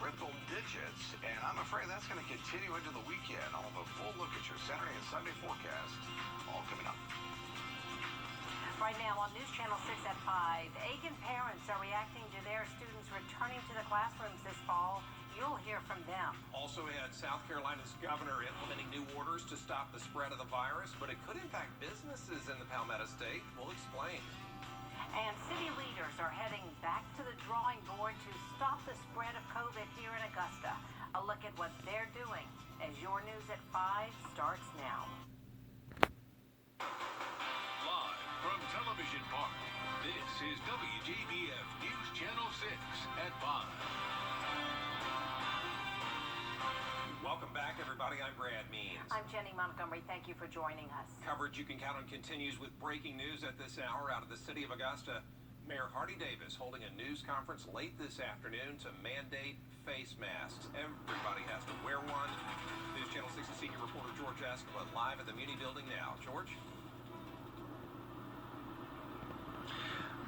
triple digits, and I'm afraid that's going to continue into the weekend. I'll have a full look at your Saturday and Sunday forecast, all coming up. Right now on News Channel 6 at 5, Aiken parents are reacting to their students returning to the classrooms this fall. You'll hear from them. Also ahead, South Carolina's governor implementing new orders to stop the spread of the virus, but it could impact businesses in the Palmetto State. We'll explain. And city leaders are heading back to the drawing board to stop the spread of COVID here in Augusta. A look at what they're doing as your News at 5 starts now. Live from Television Park, this is WJBF News Channel 6 at 5. Welcome back, everybody. I'm Brad Means. I'm Jenny Montgomery. Thank you for joining us. Coverage you can count on continues with breaking news at this hour out of the city of Augusta. Mayor Hardy Davis holding a news conference late this afternoon to mandate face masks. Everybody has to wear one. News Channel 6 senior reporter George Escala live at the Muni building now. George?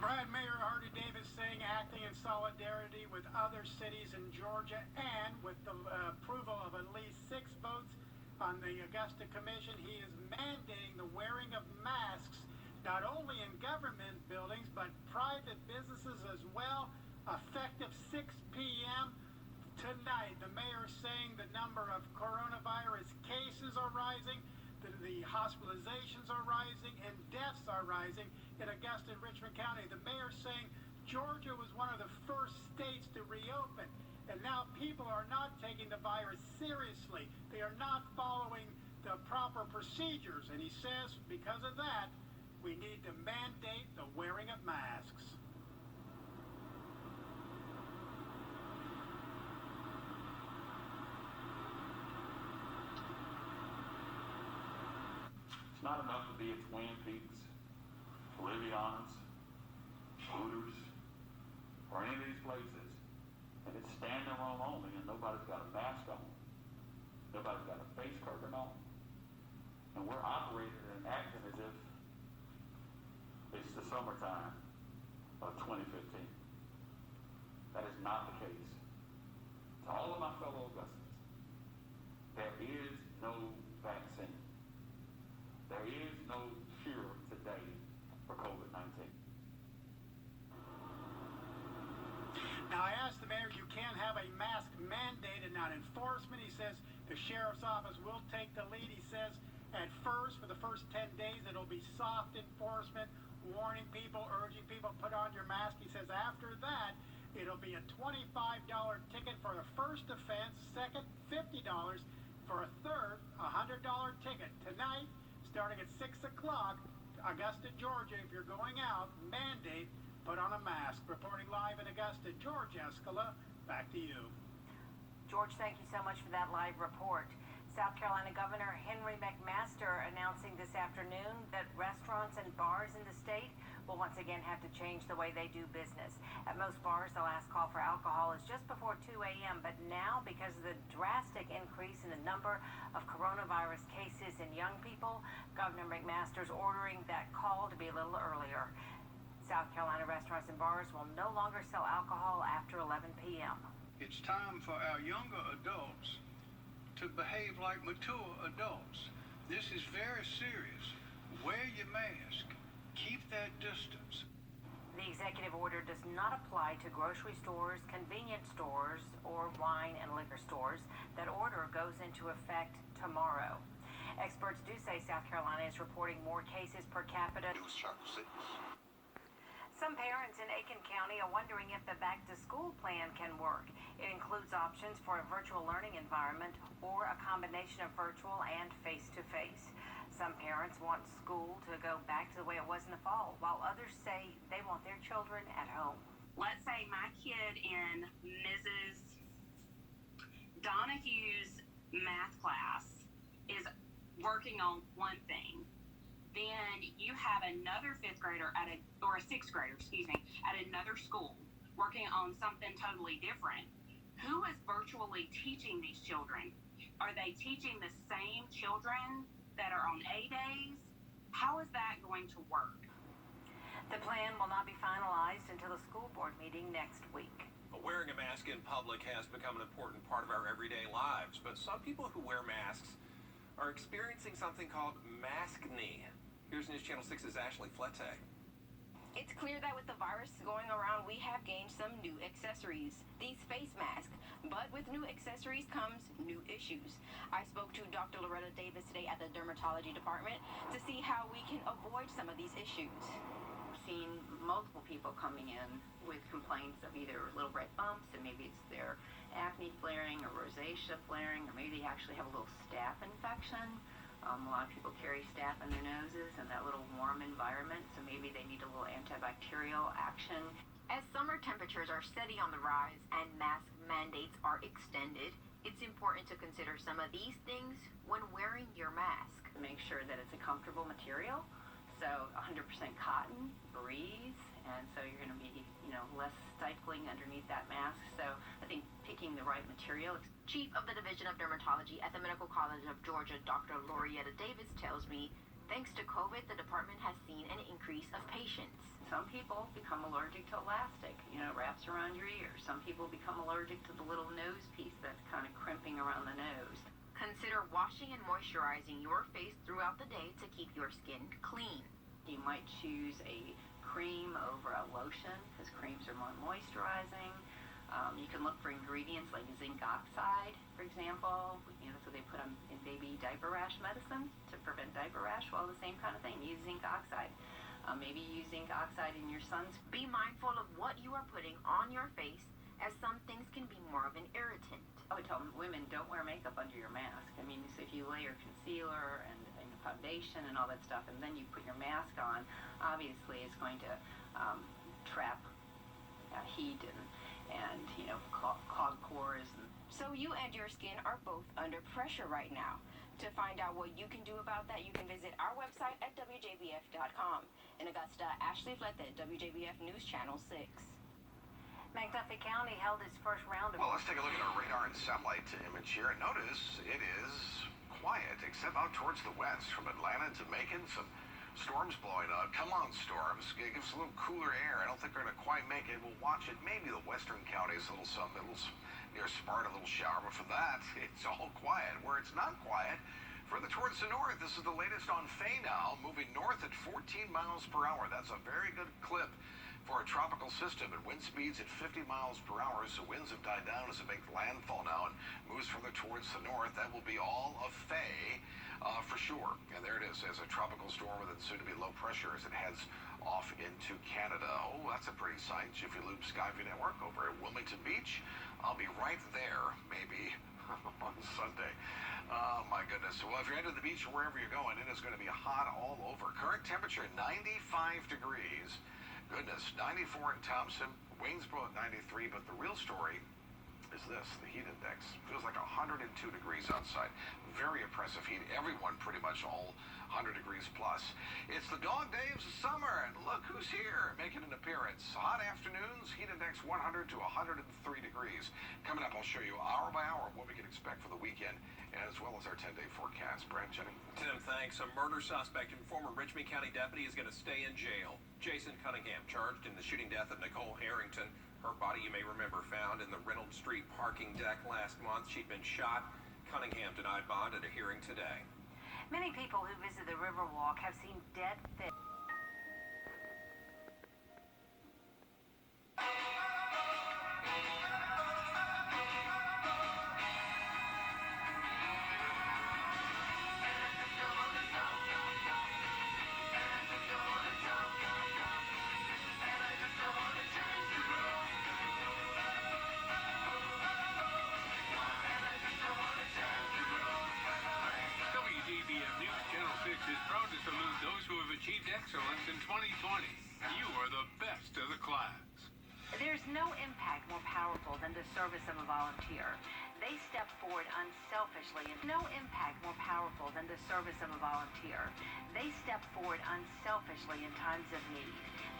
Brad, Mayor Hardy Davis saying acting in solidarity with other cities in Georgia and with the approval of at least 6 votes on the Augusta Commission, he is mandating the wearing of masks not only in government buildings but private businesses as well, effective 6 p.m. tonight. The mayor saying the number of coronavirus cases are rising, the hospitalizations are rising, and deaths are rising in Augusta and Richmond County. The mayor saying Georgia was one of the first states to reopen, and now people are not taking the virus seriously. They are not following the proper procedures, and he says because of that, we need to mandate the wearing of masks. It's not enough to be at Twin Peaks, Riviana's, Wrdw's, or any of these places, and it's standing room only, and nobody's got a mask on, nobody's got a face covering on, and we're operating and acting as if it's the summertime of 2015. That is not the case. To all of my fellow Augustans, there is no vaccine. There is no cure today for COVID-19. Now, I asked the mayor, you can't have a mask mandate and not enforcement. He says the sheriff's office will take the lead. He says at first, for the first 10 days, it'll be soft enforcement, warning people, urging people, put on your mask. He says after that, it'll be a $25 ticket for the first offense, second $50, for a third $100 ticket. Tonight, starting at 6 o'clock, Augusta, Georgia, if you're going out, mandate, put on a mask. Reporting live in Augusta, George Escala, back to you. George, thank you so much for that live report. South Carolina Governor Henry McMaster announcing this afternoon that restaurants and bars in the state will once again have to change the way they do business. At most bars, the last call for alcohol is just before 2 a.m., but now, because of the drastic increase in the number of coronavirus cases in young people, Governor McMaster's ordering that call to be a little earlier. South Carolina restaurants and bars will no longer sell alcohol after 11 p.m. It's time for our younger adults to behave like mature adults. This is very serious. Wear your mask. Keep that distance. The executive order does not apply to grocery stores, convenience stores, or wine and liquor stores. That order goes into effect tomorrow. Experts do say South Carolina is reporting more cases per capita. News Channel 6. Some parents in Aiken County are wondering if the back-to-school plan can work. It includes options for a virtual learning environment or a combination of virtual and face-to-face. Some parents want school to go back to the way it was in the fall, while others say they want their children at home. Let's say my kid in Mrs. Donahue's math class is working on one thing. Then you have another fifth grader or a sixth grader, at another school working on something totally different. Who is virtually teaching these children? Are they teaching the same children that are on A days? How is that going to work? The plan will not be finalized until the school board meeting next week. Wearing a mask in public has become an important part of our everyday lives, but some people who wear masks are experiencing something called maskne. Here's News Channel 6's Ashley Flette. It's clear that with the virus going around, we have gained some new accessories, these face masks. But with new accessories comes new issues. I spoke to Dr. Wrdw today at the dermatology department to see how we can avoid some of these issues. I've seen multiple people coming in with complaints of either little red bumps, and maybe it's their acne flaring or rosacea flaring, or maybe they actually have a little staph infection. A lot of people carry staph in their noses in that little warm environment, so maybe they need a little antibacterial action. As summer temperatures are steady on the rise and mask mandates are extended, it's important to consider some of these things when wearing your mask. Make sure that it's a comfortable material, so 100% cotton, breathe, and so you're going to be, less stifling underneath that mask. So I think picking the right material. Chief of the Division of Dermatology at the Medical College of Georgia, Dr. Wrdw Davis tells me, thanks to COVID, the department has seen an increase of patients. Some people become allergic to elastic, wraps around your ear. Some people become allergic to the little nose piece that's kind of crimping around the nose. Consider washing and moisturizing your face throughout the day to keep your skin clean. You might choose a cream over a lotion because creams are more moisturizing. You can look for ingredients like zinc oxide, for example. So they put them in baby diaper rash medicine to prevent diaper rash. Well, the same kind of thing. Use zinc oxide. Maybe use zinc oxide in your son's. Be mindful of what you are putting on your face, as some things can be more of an irritant. I would tell women, don't wear makeup under your mask. So if you layer concealer and foundation and all that stuff, and then you put your mask on, obviously it's going to trap heat and clog pores. So you and your skin are both under pressure right now. To find out what you can do about that, you can visit our website at WJBF.com. In Augusta, Ashley Flette, WJBF News Channel 6. McDuffie County held its first round of... Well, let's take a look at our radar and satellite image here. Notice it is quiet, except out towards the west, from Atlanta to Macon. Some storms blowing up. Come on, storms. It gives us a little cooler air. I don't think they're going to quite make it. We'll watch it. Maybe the western counties, a little something. Near Sparta, a little shower. But for that, it's all quiet. Where it's not quiet, further towards the north, this is the latest on Faye now, moving north at 14 miles per hour. That's a very good clip for a tropical system, and wind speeds at 50 miles per hour, so winds have died down as it makes landfall now and moves further towards the north. That will be all of Faye for sure. And there it is, as a tropical storm with it soon to be low pressure as it heads off into Canada. Oh, that's a pretty sight. Jiffy Lube Skyview Network over at Wilmington Beach. I'll be right there, maybe, on Sunday. Oh, my goodness. Well, if you're headed to the beach or wherever you're going, it is going to be hot all over. Current temperature, 95 degrees. Goodness, 94 in Thompson, Waynesboro at 93, but the real story is this, the heat index. Feels like 102 degrees outside. Very oppressive heat. Everyone pretty much all 100 degrees plus. It's the dog days of summer, and look who's here making an appearance. Hot afternoons, heat index 100 to 103 degrees. Coming up, I'll show you hour by hour what we can expect for the weekend, as well as our 10-day forecast. Brad, Jenny? Tim, thanks. A murder suspect and former Richmond County deputy is going to stay in jail. Jason Cunningham, charged in the shooting death of Nicole Harrington. Her body, you may remember, found in the Reynolds Street parking deck last month. She'd been shot. Cunningham denied bond at a hearing today. Many people who visit the Riverwalk have seen dead fish. WJBF News Channel 6 is proud to salute those who have achieved excellence in 2020. You are the best of the class. There's no impact more powerful than the service of a volunteer. They step forward unselfishly. No impact more powerful than the service of a volunteer. They step forward unselfishly in times of need.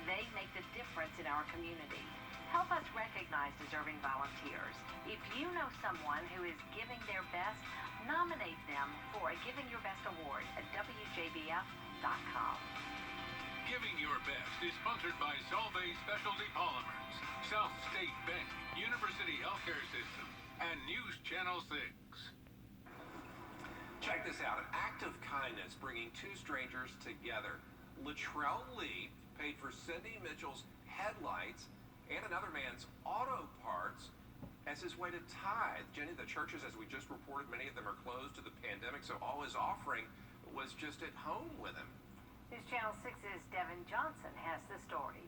They make the difference in our community. Help us recognize deserving volunteers. If you know someone who is giving their best, nominate them for a Giving Your Best award at WJBF.com. Giving Your Best is sponsored by Solvay Specialty Polymers, South State Bank, University Healthcare System, and News Channel 6. Check this out. An act of kindness bringing two strangers together. Latrell Lee paid for Cindy Mitchell's headlights and another man's auto parts as his way to tithe. Jenny, the churches, as we just reported, many of them are closed to the pandemic, so all his offering was just at home with him. News Channel 6's Devin Johnson has the story.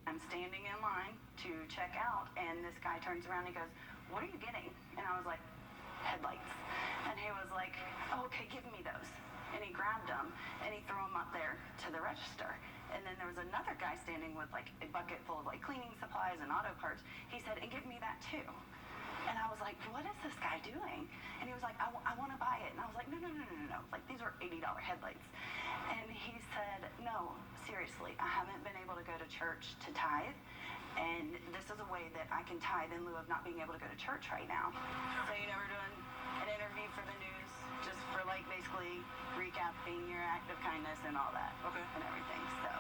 I'm standing in line to check out, and this guy turns around and he goes, "What are you getting?" And I was like, "Headlights." And he was like, "Oh, okay, give me those." And he grabbed them, and he threw them up there to the register. And then there was another guy standing with like a bucket full of like cleaning supplies and auto parts. He said, "And give me that too." And I was like, "What is this guy doing?" And he was like, I want to buy it. And I was like, no. Like, these are $80 headlights. And he said, "No, seriously, I haven't been able to go to church to tithe. And this is a way that I can tithe in lieu of not being able to go to church right now." So you never doing an interview for the news, just for like basically recapping your act of kindness and all that. Okay. And everything. So,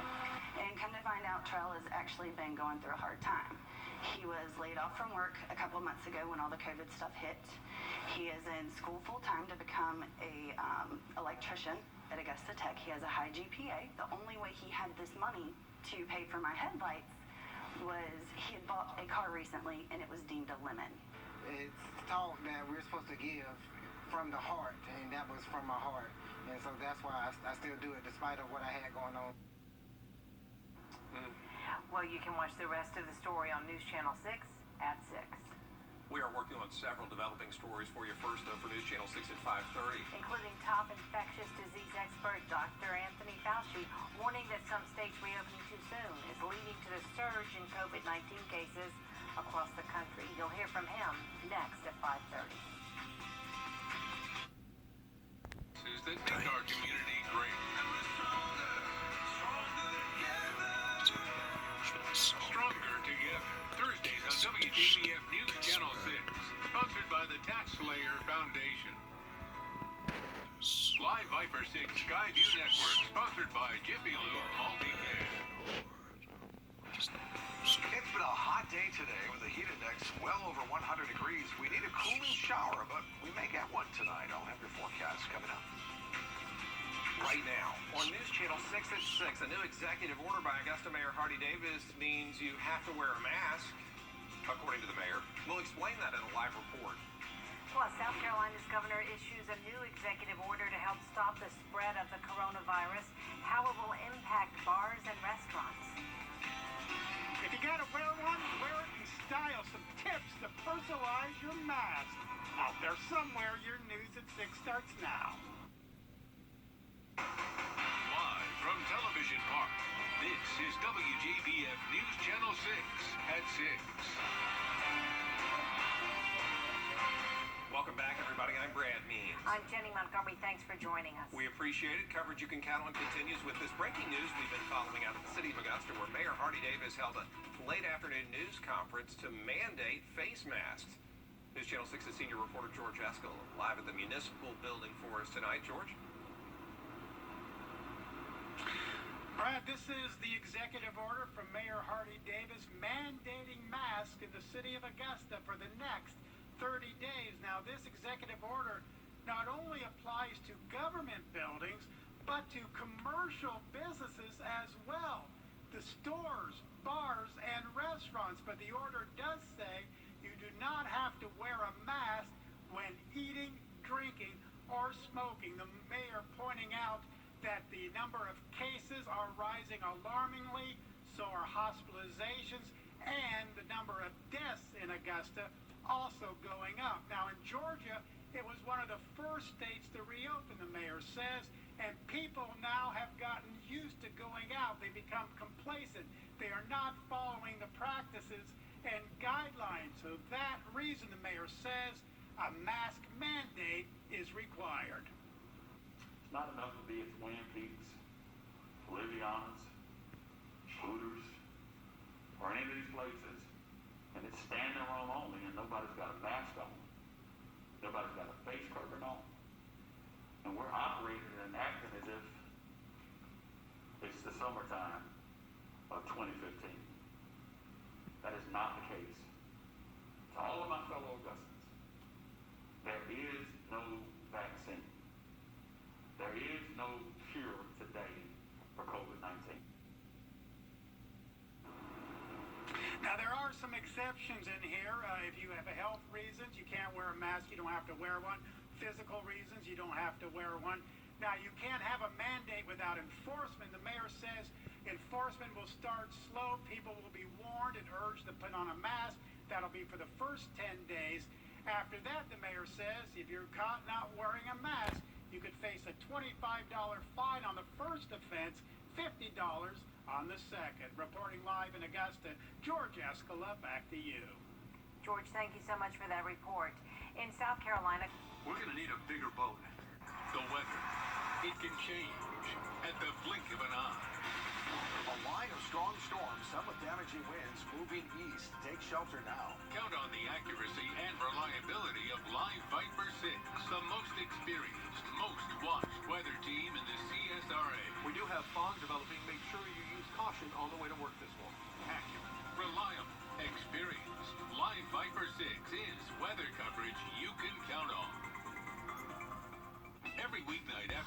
and come to find out, Trell has actually been going through a hard time. He was laid off from work a couple of months ago when all the COVID stuff hit. He is in school full time to become a electrician at Augusta Tech. He has a high GPA. The only way he had this money to pay for my headlights was he had bought a car recently and it was deemed a lemon. It's taught that we're supposed to give from the heart, and that was from my heart. And so that's why I still do it despite of what I had going on. Well, you can watch the rest of the story on News Channel 6 at 6. We are working on several developing stories for you. First, though, for News Channel 6 at 5:30. Including top infectious disease expert Dr. Anthony Fauci warning that some states reopening too soon is leading to the surge in COVID-19 cases across the country. You'll hear from him next at 5:30. That make our community great. Stronger Together. Thursdays on WJBF News Channel 6. Sponsored by the Tax Slayer Foundation. Live Viper 6 Skyview Network. Sponsored by Jiffy Lube Multicare. It's been a hot day today with the heat index well over 100 degrees. We need a cooling shower, but we may get one tonight. I'll have your forecast coming up. Right now, on News Channel 6 at 6, a new executive order by Augusta Mayor Hardy Davis means you have to wear a mask, according to the mayor. We'll explain that in a live report. Plus, South Carolina's governor issues a new executive order to help stop the spread of the coronavirus, how it will impact bars and restaurants. If you gotta wear one, wear it in style. Some tips to personalize your mask. Out there somewhere, your News at 6 starts now. Live from Television Park, this is WJBF News Channel 6 at 6. Welcome back, everybody. I'm Brad Means. I'm Jenny Montgomery. Thanks for joining us. We appreciate it. Coverage you can count on continues with this breaking news we've been following out of the city of Augusta, where Mayor Hardy Davis held a late afternoon news conference to mandate face masks. News Channel 6's senior reporter George Eskel live at the municipal building for us tonight. George? Brad, this is the executive order from Mayor Hardy Davis mandating masks in the city of Augusta for the next 30 days. Now, this executive order not only applies to government buildings, but to commercial businesses as well. The stores, bars, and restaurants. But the order does say you do not have to wear a mask when eating, drinking, or smoking. The mayor pointing out that the number of cases are rising alarmingly, so are hospitalizations, and the number of deaths in Augusta also going up. Now, in Georgia, it was one of the first states to reopen, the mayor says, and people now have gotten used to going out. They become complacent. They are not following the practices and guidelines. So that reason, the mayor says, a mask mandate is required. It's not enough to be at Twin Peaks, Liviana's, Wrdw's, or any of these places, and it's standing room only, and nobody's got a mask on. Nobody's got a face covering on. And we're operating and acting as if it's the summertime. 2015. That is not the case. To all of my fellow Augustans, there is no vaccine. There is no cure today for COVID-19. Now, there are some exceptions in here. If you have a health reasons, you can't wear a mask, you don't have to wear one. Physical reasons, you don't have to wear one. Now, you can't have a mandate without enforcement. The mayor says enforcement will start slow. People will be warned and urged to put on a mask. That'll be for the first 10 days. After that, the mayor says, if you're caught not wearing a mask, you could face a $25 fine on the first offense, $50 on the second. Reporting live in Augusta, George Escala, back to you. George, thank you so much for that report. In South Carolina, We're going to need a bigger boat. The weather, it can change at the blink of an eye. A line of strong storms, some with damaging winds, moving east. Take shelter now. Count on the accuracy and reliability of Live Viper 6, the most experienced, most watched weather team in the CSRA. We do have fog developing. Make sure you use caution on the way to work this morning. Accurate, reliable, experienced. Live Viper 6.